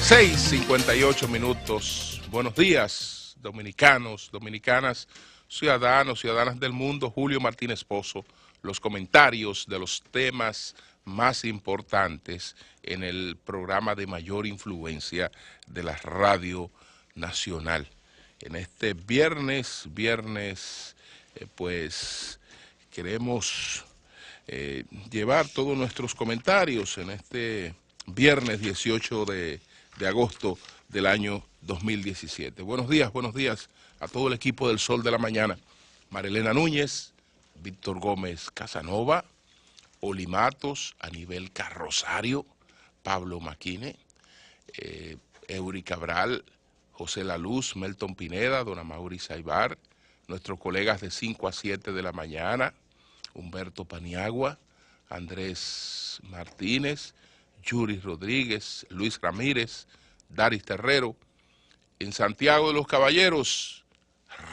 6:58. Buenos días, dominicanos, dominicanas, ciudadanos, ciudadanas del mundo. Julio Martínez Pozo, los comentarios de los temas más importantes en el programa de mayor influencia de la Radio Nacional. En este viernes, pues queremos llevar todos nuestros comentarios en este viernes 18 de agosto del año 2017. Buenos días a todo el equipo del Sol de la Mañana. Marilena Núñez, Víctor Gómez Casanova, Oli Matos, Anibel Carrosario, Pablo Maquine, Eury Cabral, José La Luz, Melton Pineda, Don Amaury Saibar, nuestros colegas de 5 a 7 de la mañana, Humberto Paniagua, Andrés Martínez, Yuri Rodríguez, Luis Ramírez, Daris Terrero, en Santiago de los Caballeros,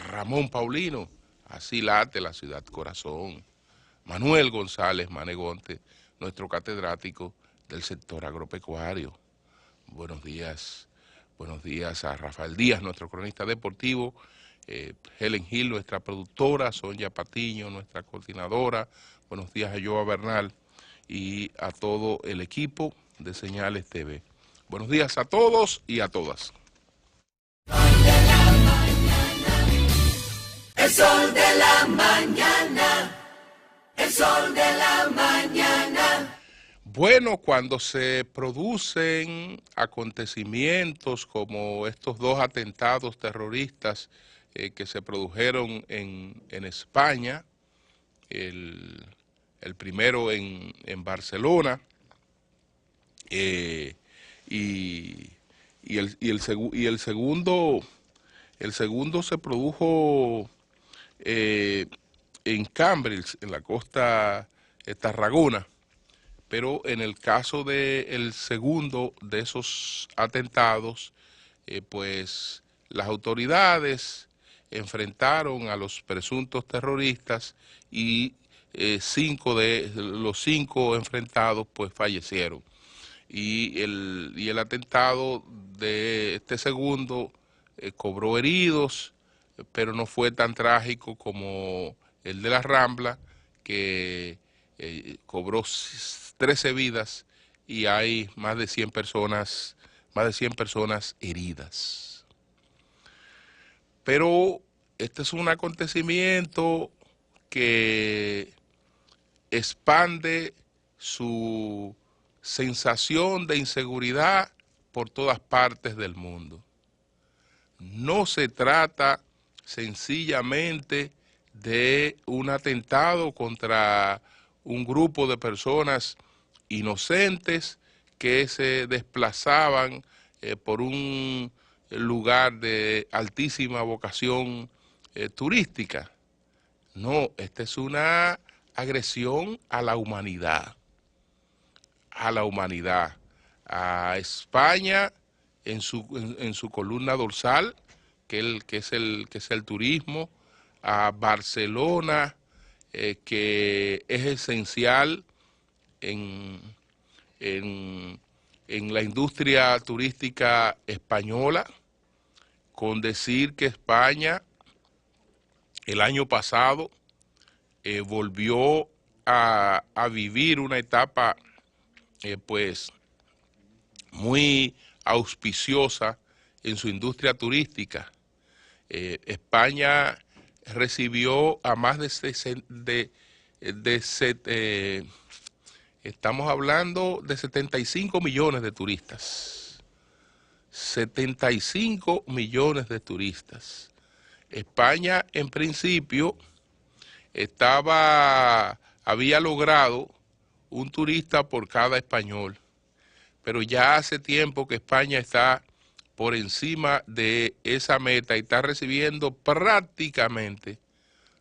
Ramón Paulino, así late la ciudad corazón, Manuel González Manegonte, nuestro catedrático del sector agropecuario. Buenos días a Rafael Díaz, nuestro cronista deportivo, Helen Gil, nuestra productora, Sonia Patiño, nuestra coordinadora. Buenos días a Joa Bernal y a todo el equipo de Señales TV. Buenos días a todos y a todas. El sol de la mañana, el sol de la mañana. Bueno, cuando se producen acontecimientos como estos dos atentados terroristas que se produjeron en España, el primero en Barcelona, y el segundo se produjo en Cambridge, en la costa de Tarragona. Pero en el caso del segundo de esos atentados, pues las autoridades enfrentaron a los presuntos terroristas y los cinco enfrentados pues fallecieron. Y el atentado de este segundo cobró heridos, pero no fue tan trágico como el de la Rambla, que cobró 13 vidas y hay más de 100 personas heridas. Pero este es un acontecimiento que expande su sensación de inseguridad por todas partes del mundo. No se trata sencillamente de un atentado contra un grupo de personas inocentes que se desplazaban por un lugar de altísima vocación turística. No, esta es una agresión a la humanidad, a España en su columna dorsal, que es el turismo, a Barcelona, que es esencial en la industria turística española, con decir que España el año pasado volvió a vivir una etapa pues muy auspiciosa en su industria turística. España recibió a más estamos hablando de 75 millones de turistas. 75 millones de turistas. España, en principio, había logrado un turista por cada español, pero ya hace tiempo que España está por encima de esa meta y está recibiendo prácticamente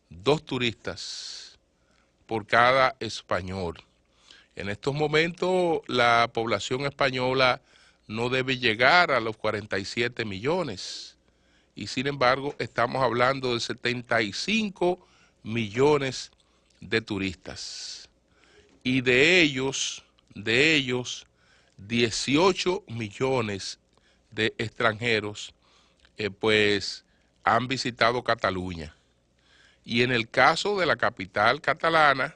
2 turistas por cada español. En estos momentos la población española no debe llegar a los 47 millones y sin embargo estamos hablando de 75 millones de turistas y de ellos 18 millones de extranjeros pues han visitado Cataluña. Y en el caso de la capital catalana,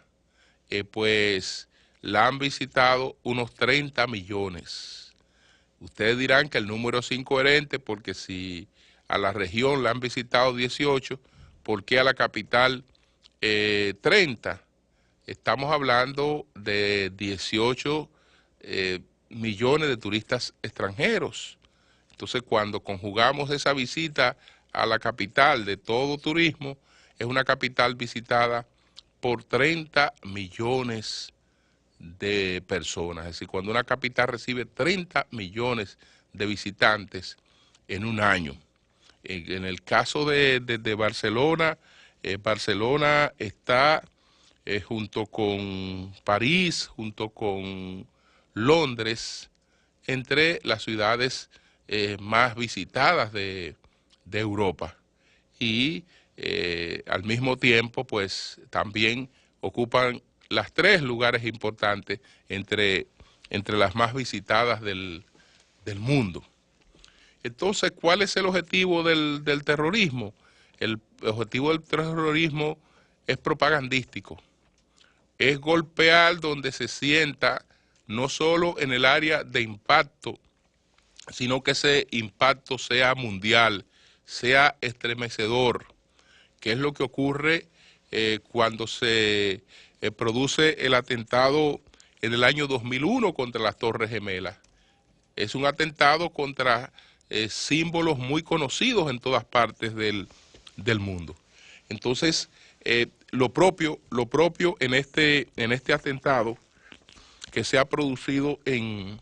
pues la han visitado unos 30 millones. Ustedes dirán que el número es incoherente porque si a la región la han visitado 18, ¿por qué a la capital 30? Estamos hablando de 18 millones de turistas extranjeros. Entonces, cuando conjugamos esa visita a la capital de todo turismo, es una capital visitada por 30 millones de personas. Es decir, cuando una capital recibe 30 millones de visitantes en un año. En el caso de Barcelona, Barcelona está junto con París, junto con Londres, entre las ciudades más visitadas de Europa. Y al mismo tiempo, pues también ocupan las 3 lugares importantes entre las más visitadas del mundo. Entonces, ¿cuál es el objetivo del terrorismo? El objetivo del terrorismo es propagandístico. Es golpear donde se sienta, no solo en el área de impacto, sino que ese impacto sea mundial, sea estremecedor, que es lo que ocurre cuando se produce el atentado en el año 2001 contra las Torres Gemelas. Es un atentado contra símbolos muy conocidos en todas partes del mundo. Entonces, lo propio en este atentado que se ha producido en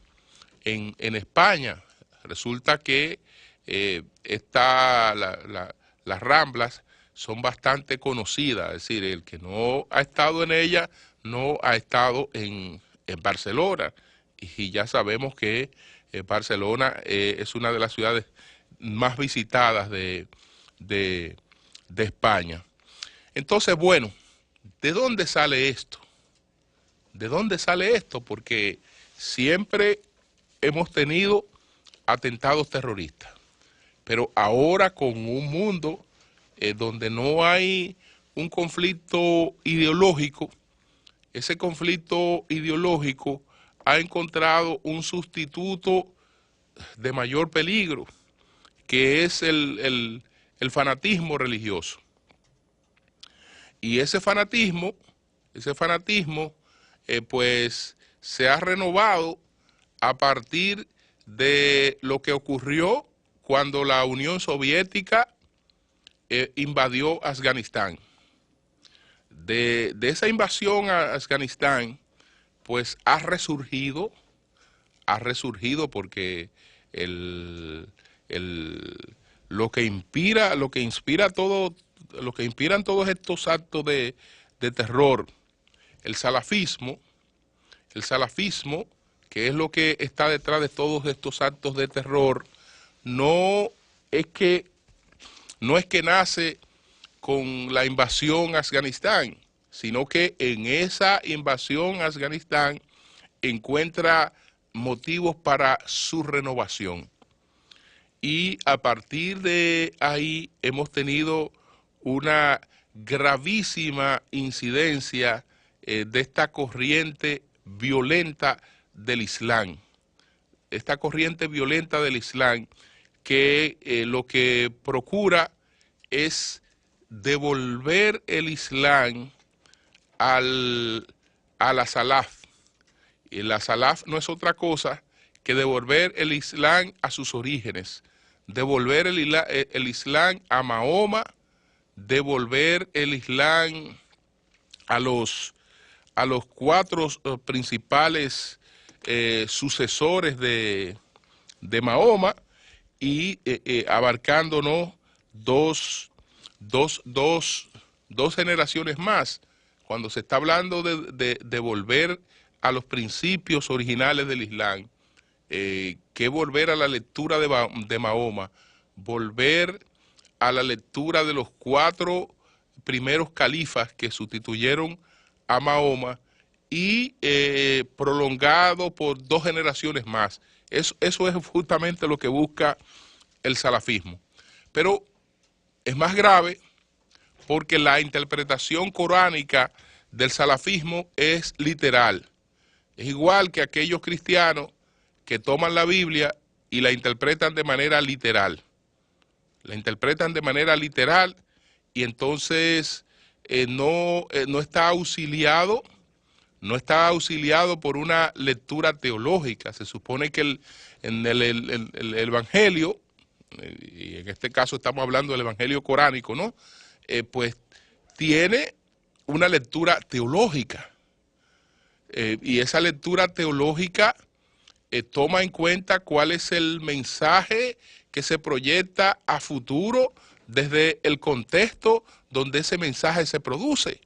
España, resulta que las Ramblas son bastante conocidas, es decir, el que no ha estado en ella no ha estado en Barcelona, y ya sabemos que Barcelona es una de las ciudades más visitadas de España. Entonces, bueno, ¿de dónde sale esto? ¿De dónde sale esto? Porque siempre hemos tenido atentados terroristas, pero ahora con un mundo donde no hay un conflicto ideológico, ese conflicto ideológico ha encontrado un sustituto de mayor peligro, que es el fanatismo religioso. Y ese fanatismo pues se ha renovado a partir de lo que ocurrió cuando la Unión Soviética invadió Afganistán. De esa invasión a Afganistán, pues ha resurgido porque lo que inspiran todos estos actos de terror, el salafismo, que es lo que está detrás de todos estos actos de terror, no es que nace con la invasión a Afganistán, sino que en esa invasión a Afganistán encuentra motivos para su renovación. Y a partir de ahí hemos tenido una gravísima incidencia de esta corriente violenta del Islam. Esta corriente violenta del Islam que lo que procura es devolver el Islam a la salaf. Y la salaf no es otra cosa que devolver el Islam a sus orígenes, devolver el Islam a Mahoma, devolver el Islam a los 4 principales sucesores de Mahoma, y abarcándonos dos generaciones más, cuando se está hablando de volver a los principios originales del Islam, que volver a la lectura de Mahoma, volver a la lectura de los 4 primeros califas que sustituyeron a Mahoma, y prolongado por 2 generaciones más, Eso es justamente lo que busca el salafismo. Pero es más grave porque la interpretación coránica del salafismo es literal. Es igual que aquellos cristianos que toman la Biblia y la interpretan de manera literal. La interpretan de manera literal y entonces no está auxiliado. No está auxiliado por una lectura teológica. Se supone que en el Evangelio, y en este caso estamos hablando del Evangelio coránico, ¿no? Pues tiene una lectura teológica. Y esa lectura teológica toma en cuenta cuál es el mensaje que se proyecta a futuro desde el contexto donde ese mensaje se produce.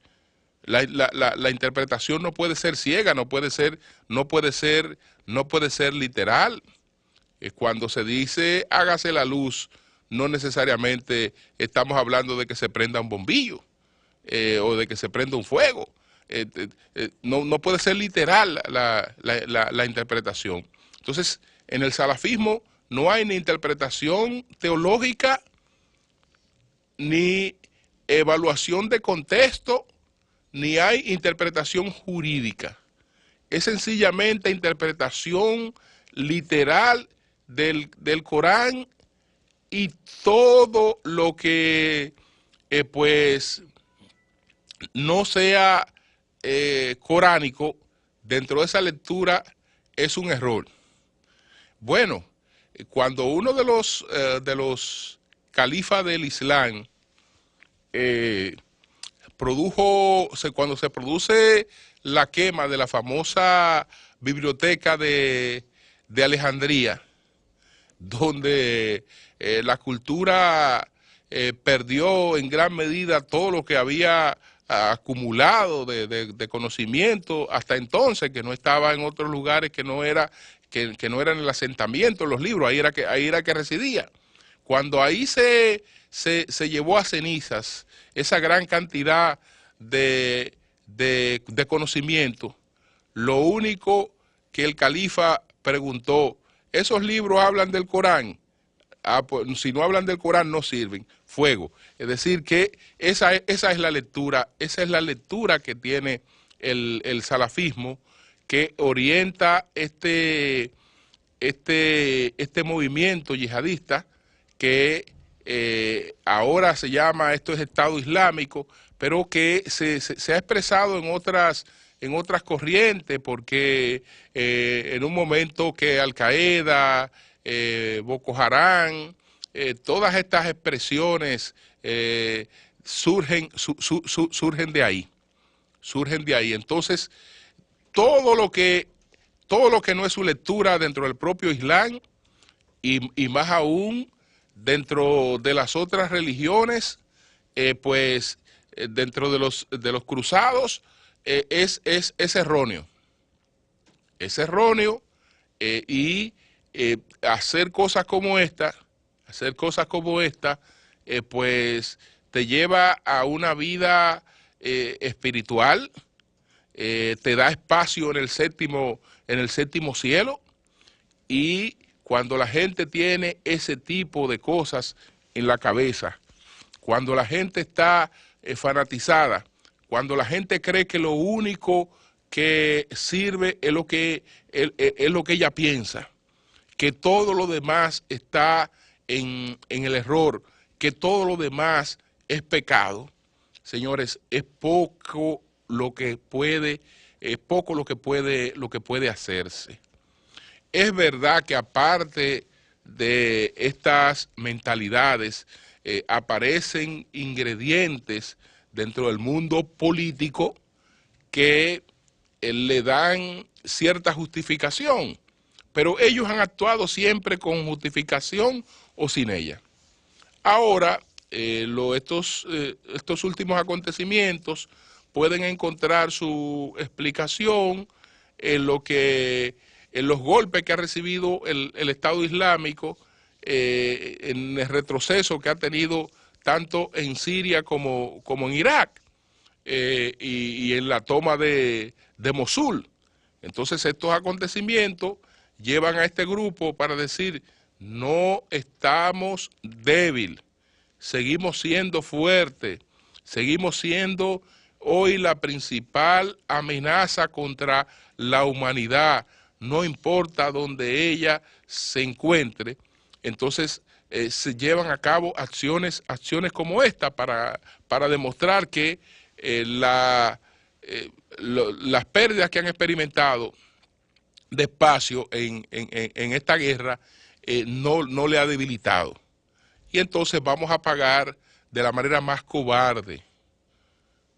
La interpretación no puede ser ciega, no puede ser literal. Cuando se dice hágase la luz, no necesariamente estamos hablando de que se prenda un bombillo o de que se prenda un fuego. No puede ser literal la interpretación. Entonces, en el salafismo no hay ni interpretación teológica ni evaluación de contexto, ni hay interpretación jurídica. Es sencillamente interpretación literal del Corán, y todo lo que pues no sea coránico dentro de esa lectura es un error. Bueno, cuando uno de los califas del Islam cuando se produce la quema de la famosa biblioteca de Alejandría, donde la cultura perdió en gran medida todo lo que había acumulado de conocimiento hasta entonces, que no estaba en otros lugares que no eran el asentamiento, los libros, ahí era que residía. Cuando ahí se llevó a cenizas esa gran cantidad de conocimiento, lo único que el califa preguntó: ¿esos libros hablan del Corán? Pues, si no hablan del Corán no sirven. Fuego. Es decir, que esa es la lectura que tiene el salafismo, que orienta este movimiento yihadista que ahora se llama, esto es Estado Islámico, pero que se ha expresado en otras corrientes, porque en un momento que Al-Qaeda, Boko Haram, todas estas expresiones surgen de ahí. Entonces, todo lo que no es su lectura dentro del propio Islam, y más aún dentro de las otras religiones, dentro de los cruzados, es erróneo. Es erróneo, y hacer cosas como esta, pues te lleva a una vida espiritual, te da espacio en el séptimo cielo, y cuando la gente tiene ese tipo de cosas en la cabeza, cuando la gente está fanatizada, cuando la gente cree que lo único que sirve es lo que ella piensa, que todo lo demás está en el error, que todo lo demás es pecado, señores, es poco lo que puede hacerse. Es verdad que aparte de estas mentalidades aparecen ingredientes dentro del mundo político que le dan cierta justificación, pero ellos han actuado siempre con justificación o sin ella. Ahora, estos últimos acontecimientos pueden encontrar su explicación en los golpes que ha recibido el Estado Islámico, en el retroceso que ha tenido tanto en Siria como en Irak, y en la toma de Mosul. Entonces, estos acontecimientos llevan a este grupo para decir, no estamos débil, seguimos siendo fuertes, seguimos siendo hoy la principal amenaza contra la humanidad, no importa donde ella se encuentre. Entonces se llevan a cabo acciones como esta para demostrar que las pérdidas que han experimentado de espacio en esta guerra no le ha debilitado. Y entonces vamos a pagar de la manera más cobarde.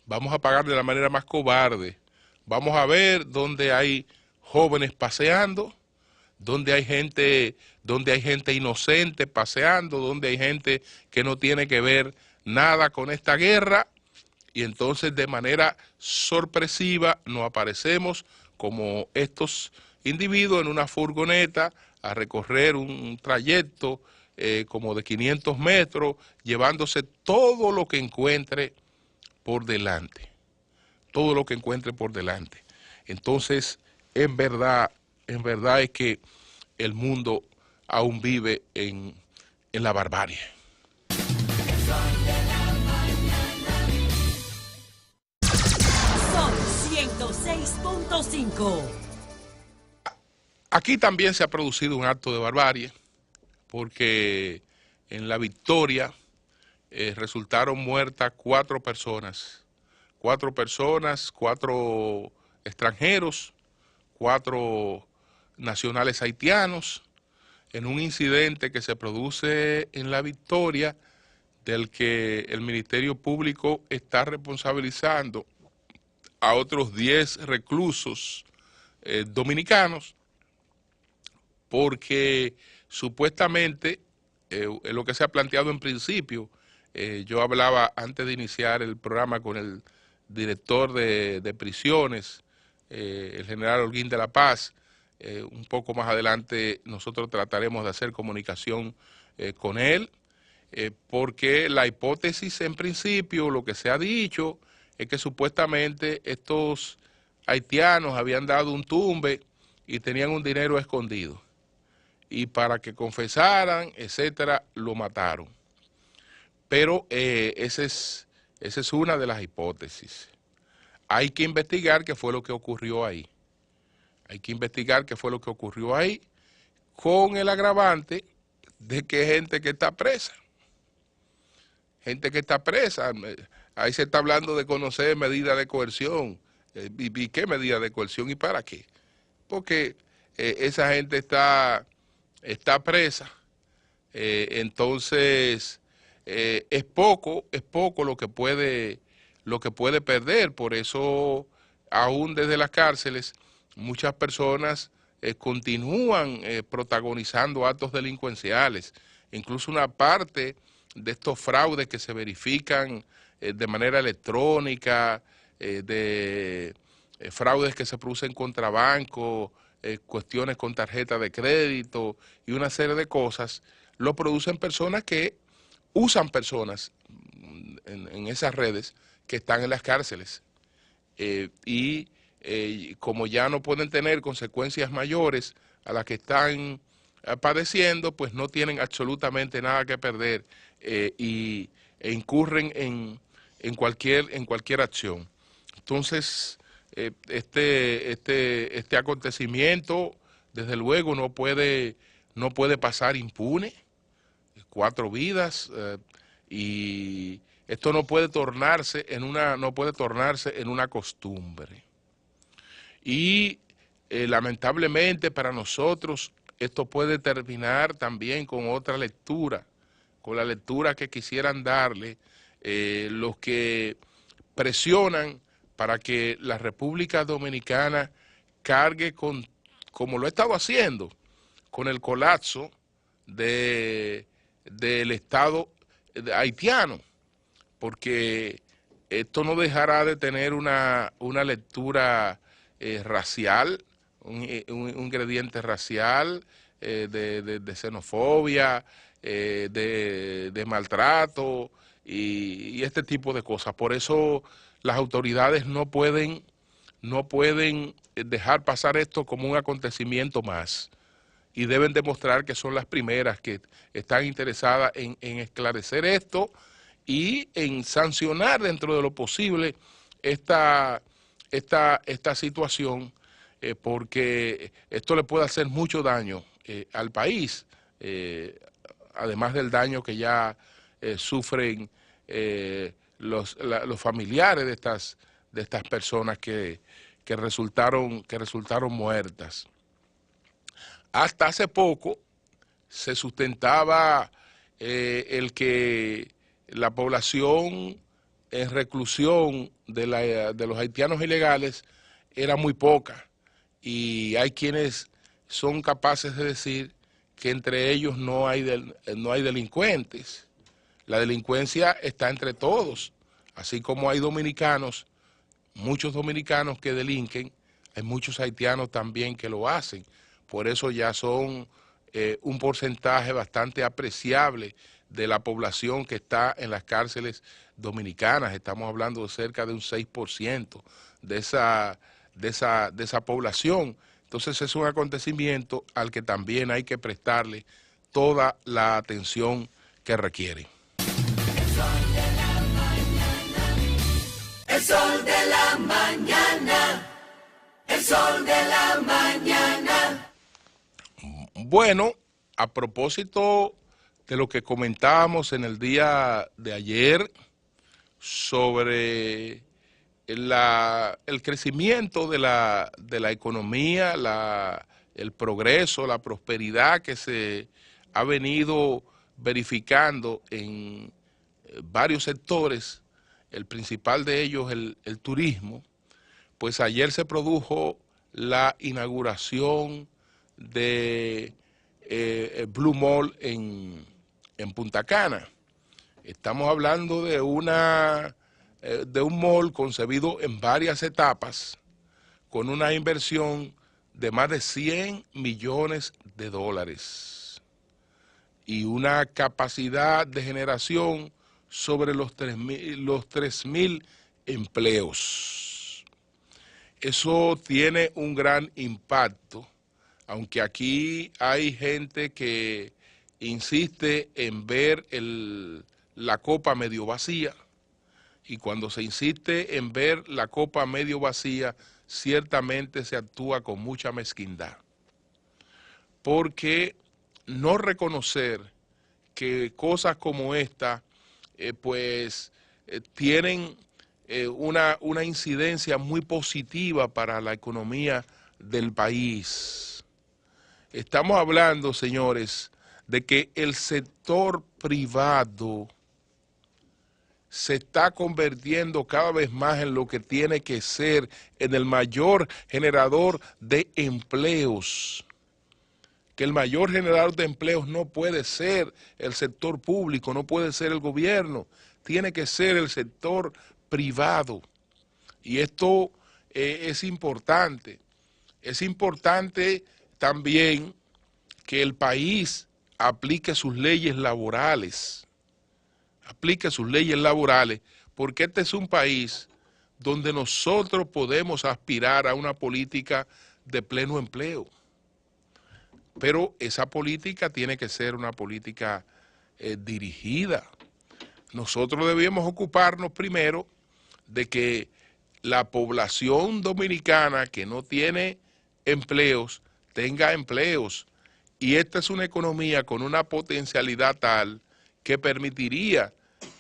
Vamos a pagar de la manera más cobarde. Vamos a ver dónde hay jóvenes paseando, donde hay gente inocente paseando, donde hay gente que no tiene que ver nada con esta guerra, y entonces de manera sorpresiva nos aparecemos como estos individuos en una furgoneta a recorrer un trayecto como de 500 metros, llevándose todo lo que encuentre por delante, todo lo que encuentre por delante. Entonces, en verdad es que el mundo aún vive en la barbarie. Sol 106.5. Aquí también se ha producido un acto de barbarie, porque en La Victoria resultaron muertas 4 personas, 4 extranjeros, 4 nacionales haitianos, en un incidente que se produce en La Victoria, del que el Ministerio Público está responsabilizando a otros 10 reclusos dominicanos, porque supuestamente lo que se ha planteado en principio, yo hablaba antes de iniciar el programa con el director de prisiones, el general Holguín de la Paz. Un poco más adelante nosotros trataremos de hacer comunicación con él, porque la hipótesis en principio, lo que se ha dicho, es que supuestamente estos haitianos habían dado un tumbe y tenían un dinero escondido, y para que confesaran, etcétera, lo mataron. Pero esa es una de las hipótesis. Hay que investigar qué fue lo que ocurrió ahí. Hay que investigar qué fue lo que ocurrió ahí, con el agravante de que hay gente que está presa. Gente que está presa. Ahí se está hablando de conocer medidas de coerción. ¿Y qué medida de coerción y para qué? Porque esa gente está presa. Entonces es poco lo que puede perder. Por eso, aún desde las cárceles, muchas personas continúan protagonizando actos delincuenciales. Incluso una parte de estos fraudes que se verifican de manera electrónica, de fraudes que se producen contra bancos, cuestiones con tarjeta de crédito y una serie de cosas, lo producen personas que usan personas en esas redes que están en las cárceles. Como ya no pueden tener consecuencias mayores a las que están padeciendo, pues no tienen absolutamente nada que perder e incurren en cualquier acción. Entonces, este acontecimiento, desde luego, no puede pasar impune. 4 vidas, y esto no puede tornarse en una costumbre. Y lamentablemente para nosotros esto puede terminar también con otra lectura, con la lectura que quisieran darle los que presionan para que la República Dominicana cargue como lo ha estado haciendo, con el colapso del Estado haitiano, porque esto no dejará de tener una lectura racial, un ingrediente racial, de xenofobia, de maltrato y este tipo de cosas. Por eso las autoridades no pueden dejar pasar esto como un acontecimiento más. y deben demostrar que son las primeras que están interesadas en esclarecer esto y en sancionar dentro de lo posible esta situación, porque esto le puede hacer mucho daño al país, además del daño que ya sufren los familiares de estas personas que resultaron muertas. Hasta hace poco se sustentaba el que la población en reclusión de los haitianos ilegales era muy poca, y hay quienes son capaces de decir que entre ellos no hay delincuentes. La delincuencia está entre todos, así como hay dominicanos, muchos dominicanos que delinquen, hay muchos haitianos también que lo hacen. Por eso ya son un porcentaje bastante apreciable de la población que está en las cárceles dominicanas. Estamos hablando de cerca de un 6% de esa población. Entonces es un acontecimiento al que también hay que prestarle toda la atención que requiere. El sol de la mañana, el sol de la mañana. Bueno, a propósito de lo que comentábamos en el día de ayer sobre el crecimiento de la economía, el progreso, la prosperidad que se ha venido verificando en varios sectores, el principal de ellos el turismo, pues ayer se produjo la inauguración de Blue Mall en Punta Cana. Estamos hablando de un mall concebido en varias etapas, con una inversión de más de 100 millones de dólares y una capacidad de generación sobre los 3.000 empleos. Eso tiene un gran impacto, aunque aquí hay gente que insiste en ver la copa medio vacía, y cuando se insiste en ver la copa medio vacía, ciertamente se actúa con mucha mezquindad, porque no reconocer que cosas como esta tienen una incidencia muy positiva para la economía del país. Estamos hablando, señores, de que el sector privado se está convirtiendo cada vez más en lo que tiene que ser, en el mayor generador de empleos. Que el mayor generador de empleos no puede ser el sector público, no puede ser el gobierno, tiene que ser el sector privado. Y esto es importante. Es importante también que el país aplique sus leyes laborales, porque este es un país donde nosotros podemos aspirar a una política de pleno empleo. Pero esa política tiene que ser una política dirigida. Nosotros debemos ocuparnos primero de que la población dominicana que no tiene empleos tenga empleos. Y esta es una economía con una potencialidad tal que permitiría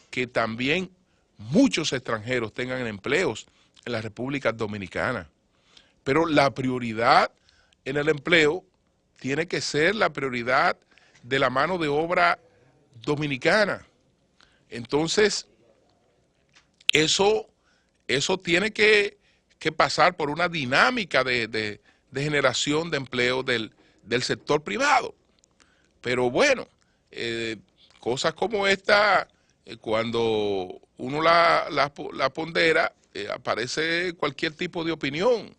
que también muchos extranjeros tengan empleos en la República Dominicana. Pero la prioridad en el empleo tiene que ser la prioridad de la mano de obra dominicana. Entonces, eso tiene que pasar por una dinámica de generación de empleo del sector privado. Pero bueno, cosas como esta, cuando uno la pondera, aparece cualquier tipo de opinión.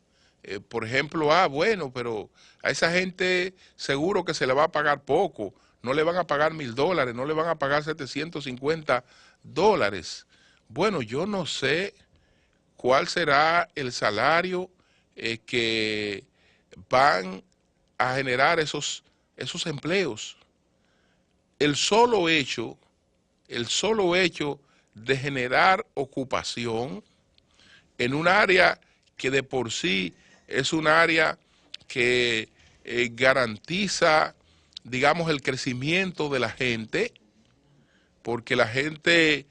Por ejemplo, bueno, pero a esa gente seguro que se le va a pagar poco, no le van a pagar $1,000, no le van a pagar $750. Bueno, yo no sé cuál será el salario que van a generar esos esos empleos. El solo hecho de generar ocupación en un área que de por sí es un área que garantiza, digamos, el crecimiento de la gente, porque la gente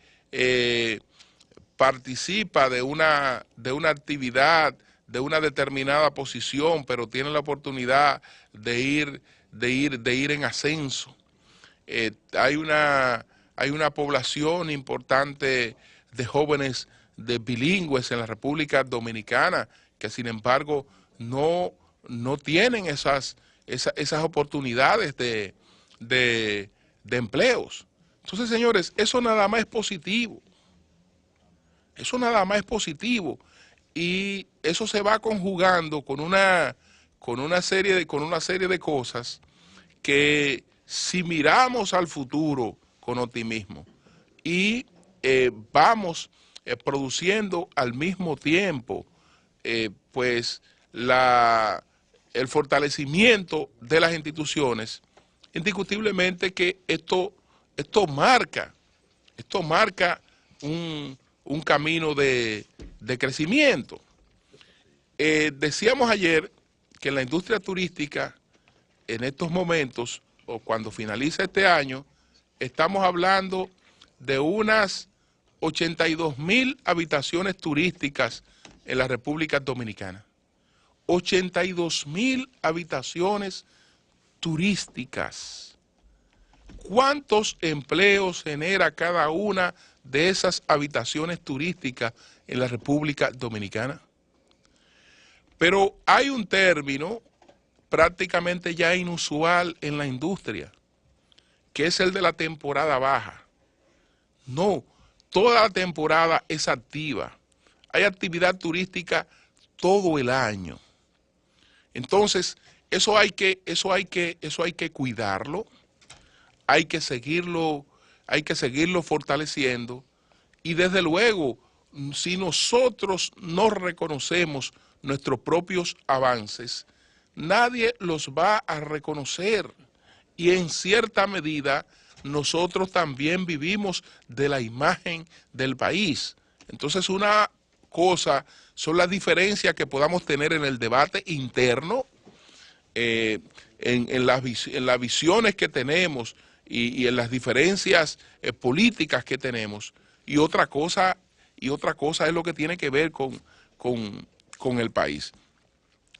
participa de una actividad, de una determinada posición, pero tiene la oportunidad de ir en ascenso. Hay una población importante de jóvenes de bilingües en la República Dominicana que sin embargo no tienen esas oportunidades de empleos. Entonces, señores, eso nada más es positivo. Eso nada más es positivo. Y eso se va conjugando con una serie de cosas que si miramos al futuro con optimismo y vamos produciendo al mismo tiempo pues el fortalecimiento de las instituciones, indiscutiblemente que esto marca un camino de crecimiento. Decíamos ayer que en la industria turística, en estos momentos, o cuando finaliza este año, estamos hablando de unas 82,000 habitaciones turísticas en la República Dominicana. 82,000 habitaciones turísticas. ¿Cuántos empleos genera cada una de esas habitaciones turísticas en la República Dominicana? Pero hay un término prácticamente ya inusual en la industria, que es el de la temporada baja. No, toda la temporada es activa. Hay actividad turística todo el año. Entonces, eso hay que cuidarlo, hay que seguirlo fortaleciendo, y desde luego, si nosotros no reconocemos nuestros propios avances, nadie los va a reconocer, y en cierta medida nosotros también vivimos de la imagen del país. Entonces, una cosa son las diferencias que podamos tener en el debate interno, en las visiones que tenemos y en las diferencias políticas que tenemos, y otra cosa es lo que tiene que ver con el país.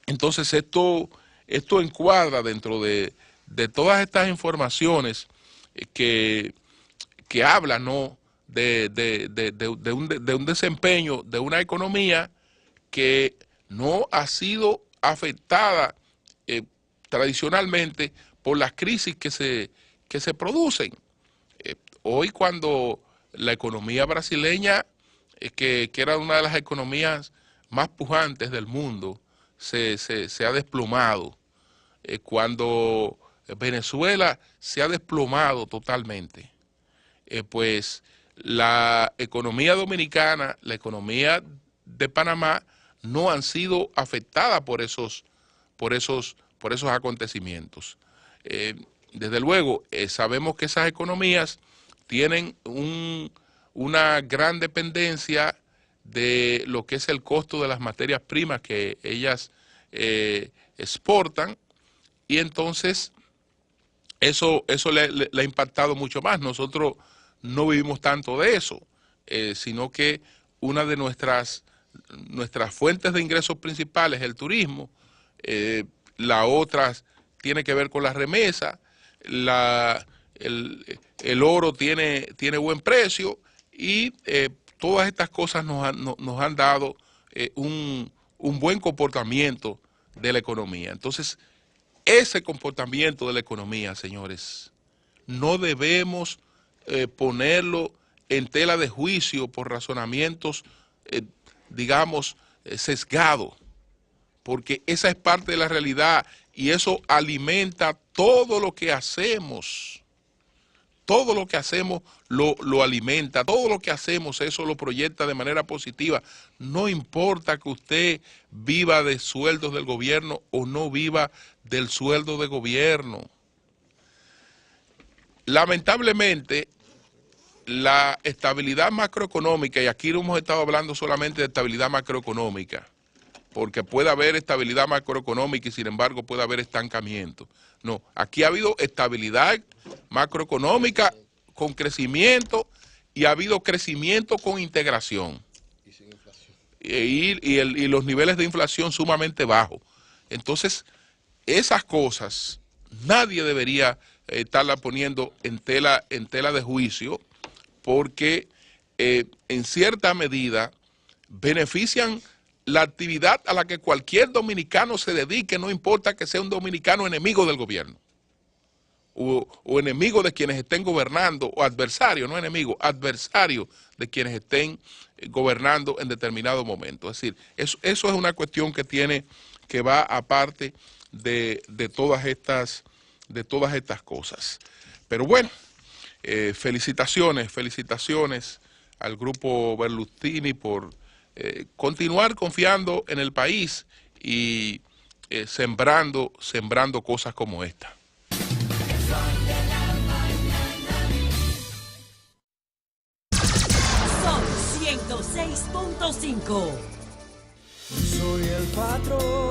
Entonces esto encuadra dentro de todas estas informaciones que hablan, ¿no?, de un desempeño de una economía que no ha sido afectada tradicionalmente por las crisis que se producen. Hoy, cuando la economía brasileña, que era una de las economías más pujantes del mundo, se ha desplomado, cuando Venezuela se ha desplomado totalmente, pues la economía dominicana, la economía de Panamá no han sido afectadas por esos acontecimientos. Desde luego, sabemos que esas economías tienen una gran dependencia de lo que es el costo de las materias primas que ellas exportan, y entonces eso le ha impactado mucho más. Nosotros no vivimos tanto de eso, sino que una de nuestras fuentes de ingresos principales es el turismo. La otra tiene que ver con las remesas. El oro tiene buen precio, y todas estas cosas nos han dado un buen comportamiento de la economía. Entonces, ese comportamiento de la economía, señores, no debemos ponerlo en tela de juicio por razonamientos, digamos, sesgados, porque esa es parte de la realidad, y eso alimenta todo lo que hacemos. Todo lo que hacemos lo alimenta, todo lo que hacemos eso lo proyecta de manera positiva. No importa que usted viva de sueldos del gobierno o no viva del sueldo de gobierno. lamentablemente, la estabilidad macroeconómica, y aquí no hemos estado hablando solamente de estabilidad macroeconómica, porque puede haber estabilidad macroeconómica y sin embargo puede haber estancamiento. No, aquí ha habido estabilidad macroeconómica con crecimiento y ha habido crecimiento con integración. Y sin inflación. Y los niveles de inflación sumamente bajos. Entonces, esas cosas nadie debería estarla poniendo en tela de juicio, porque en cierta medida benefician la actividad a la que cualquier dominicano se dedique, no importa que sea un dominicano enemigo del gobierno o enemigo de quienes estén gobernando, o adversario, no enemigo, adversario de quienes estén gobernando en determinado momento. Es decir, eso es una cuestión que va aparte de todas estas cosas. Pero bueno, felicitaciones al grupo Berlusconi por continuar confiando en el país y sembrando cosas como esta. Son 106.5. Soy el patrón.